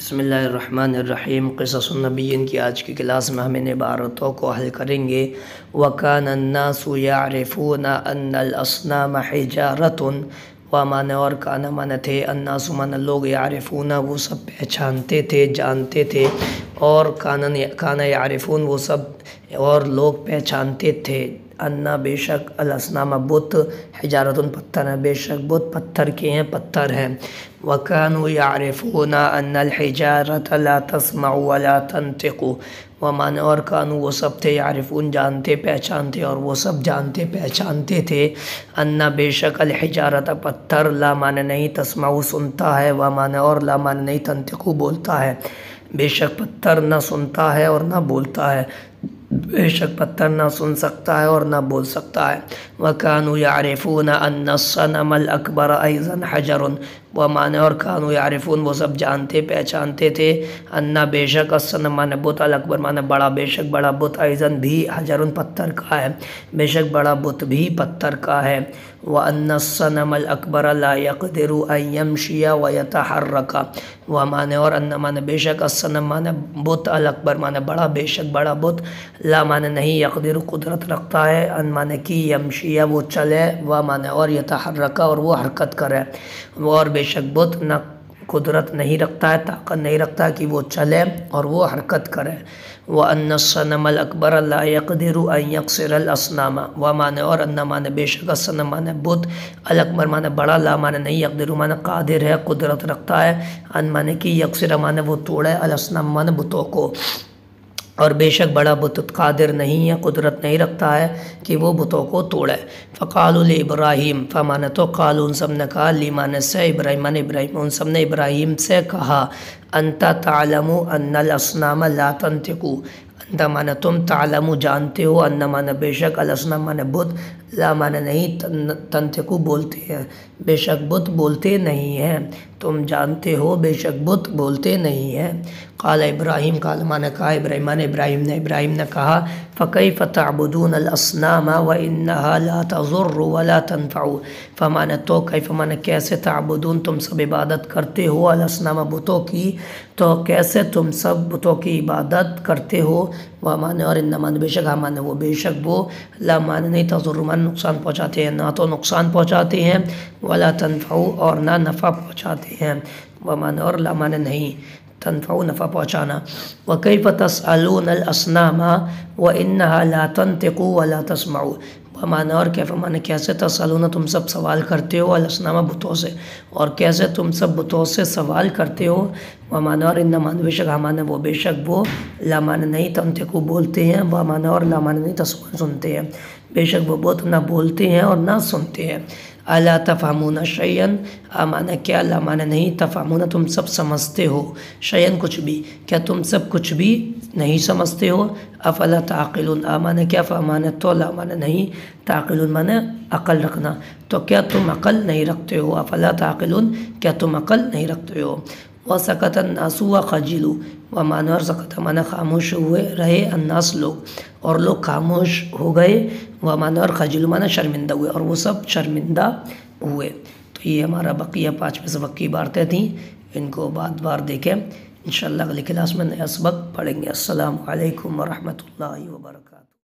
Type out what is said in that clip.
بسم اللہ الرحمن الرحیم۔ قصص النبیین کی آج کی کلاس میں ہم ان عبارتوں کو حل کریں گے۔ وَكَانَ النَّاسُ يَعْرِفُونَ أَنَّ الْأَصْنَامَ حِجَارَةٌ وَمَانَ اور کانا مانا تھے، الناس مانا لوگ، یعرفون وہ سب پہچانتے تھے، جانتے تھے، اور کانا یعرفون وہ سب اور لوگ پہچانتے تھے، انا بے شک، الاسنام بت، حجارتن پتھر ہیں، بے شک بت پتھر کے ہیں، پتھر ہیں۔ وَكَانُوا يَعْرِفُونَ أَنَّ الْحِجَارَةَ لَا تَسْمَعُ وَلَا تَنْطِقُ وَمَانَ اور کانو وہ سب تھے، یعرفون جانتے پہچانتے، اور وہ سب جانتے پہچانتے تھے، انا بے شک، الحجارت پتھر، لا معنی نہیں، تسمع سنتا ہے، ومعنی اور لا معنی نہیں، تنطق بولتا ہے، بے شک پتھر نہ سنتا ہے اور نہ بولتا ہے، بے شک پتھر نہ سن سکتا ہے اور نہ بول سکتا ہے۔ وَكَانُوا يَعْرِفُونَ أَنَّ الصَّنَمَ الْأَكْبَرَ أَيْضًا حَجَرٌ وَمَانَ اور کانو یعرفون وہ سب جانتے پہچانتے تھے، انا بے شک، الصنم معنی بت، الاکبر معنی بڑا، بے شک بڑا بت، ایضاً بھی، حجرٌ پتھر کا ہے، بے شک بڑا بت بھی پتھر کا ہے۔ وَأَنَّ الصَّنَمَ الْأَكْبَرَ لَا يَقْدِرُ أَن يَمْشِيَ وَيَتَحَرَّكَ وَمَانَ اور انا معنی بے شک، الصنم معنی بت، الاکبر معنی بڑا، بے شک بڑا بت، لا معنی نہیں، یقدر قدرت رکھتا ہے، ان معنی کی، یمشیہ وہ چلے، و معنی اور، یتحرک اور وہ حرکت کرے، اور بے شک بت نہ قدرت نہیں رکھتا ہے، طاقت نہیں رکھتا کہ وہ چلے اور وہ حرکت کرے۔ وَأَنَّ الصَّنَمَ الْأَكْبَرَ لَا يَقْدِرُ أَن يَكْسِرَ الْأَصْنَامَ وَمَانَ اور انا معنی بے شک، الصنم معنی بت، الاکبر معنی بڑا، لا معنی نہیں، یقدر معنی قادر ہے، قدرت رکھتا ہے، ان معنی کی، یکسر معنی وہ توڑے، الاسنام معنی بتوں کو، اور بے شک بڑا بت قادر نہیں ہے، قدرت نہیں رکھتا ہے کہ وہ بتوں کو توڑے۔ فقالوا لابراہیم، فمانا تو قالوا ان سب نے کہا، لیمان سے، ابراہیم معنی ابراہیم، ان سب نے ابراہیم سے کہا، انت تعلم ان الاسنام لا تنطق، انت معنی تم، تعلم جانتے ہو، ان معنی بے شک، الاسنام معنی بت، لا معنی نہیں، تنطق بولتے ہیں، بے شک بت بولتے نہیں ہیں، تم جانتے ہو بے شک بت بولتے نہیں ہیں۔ قال ابراہیم، قال معنی کہا، ابراہیم معنی ابراہیم نے کہا، فکیف تعبدون الاصنام وانها لا تضر ولا تنفع، فمعنی تو، کیف معنی کیسے، تعبدون تم سب عبادت کرتے ہو، الاصنام بتوں کی، تو کیسے تم سب بتوں کی عبادت کرتے ہو، ومعنی اور ان معنی بے شک، معنی وہ بے شک وہ، لا معنی نہیں، تضر معنی نقصان پہنچاتے ہیں، نہ تو نقصان پہنچاتے ہیں، ولا تنفع اور نہ نفع پہنچاتے ہیں، ومعنی اور لا معنی نہیں، تنفع نفع پہنچانا۔ وَكَيْفَ تَسْأَلُونَ الْأَصْنَامَ وَإِنَّهَا لَا تَنطِقُ وَلَا تَسْمَعُ، ومعنی اور کیف معنی کیسے، تسألون تم سب سوال کرتے ہو، الاسنام بتوں سے، اور کیسے تم سب بتوں سے سوال کرتے ہو، ومعنی اور ان معنی بے شک، معنی وہ بے شک وہ، لا معنی نہیں، تنطق بولتے ہیں، ومعنی اور لا معنی نہیں، تسمع سنتے ہیں، بے شک وہ بت نہ بولتے ہیں اور نہ سنتے ہیں۔ الا تفہمون شیئا، معنی کیا، لا معنی نہیں، تفہمون تم سب سمجھتے ہو، شیئا کچھ بھی، کیا تم سب کچھ بھی نہیں سمجھتے ہو، افلا تعقلون، معنی کیا، فمعنی تو، لا معنی نہیں، تعقلون معنی عقل رکھنا، تو کیا تم عقل نہیں رکھتے ہو، افلا تعقلون کیا تم عقل نہیں رکھتے ہو۔ وَسَكَتَ النَّاسُ وَخَجِلُوا، ومعنی اور سکت معنی خاموش ہوئے رہے، الناس لوگ، اور لوگ خاموش ہو گئے، ومعنی اور خجلوا معنی شرمندہ ہوئے، اور وہ سب شرمندہ ہوئے۔ تو یہ ہمارا بقیہ 5ویں سبق کی عبارتیں تھیں، ان کو بعد بار دیکھیں، انشاءاللہ اگلی کلاس میں نیا سبق پڑھیں گے۔ السلام علیکم ورحمۃ اللہ وبرکاتہ۔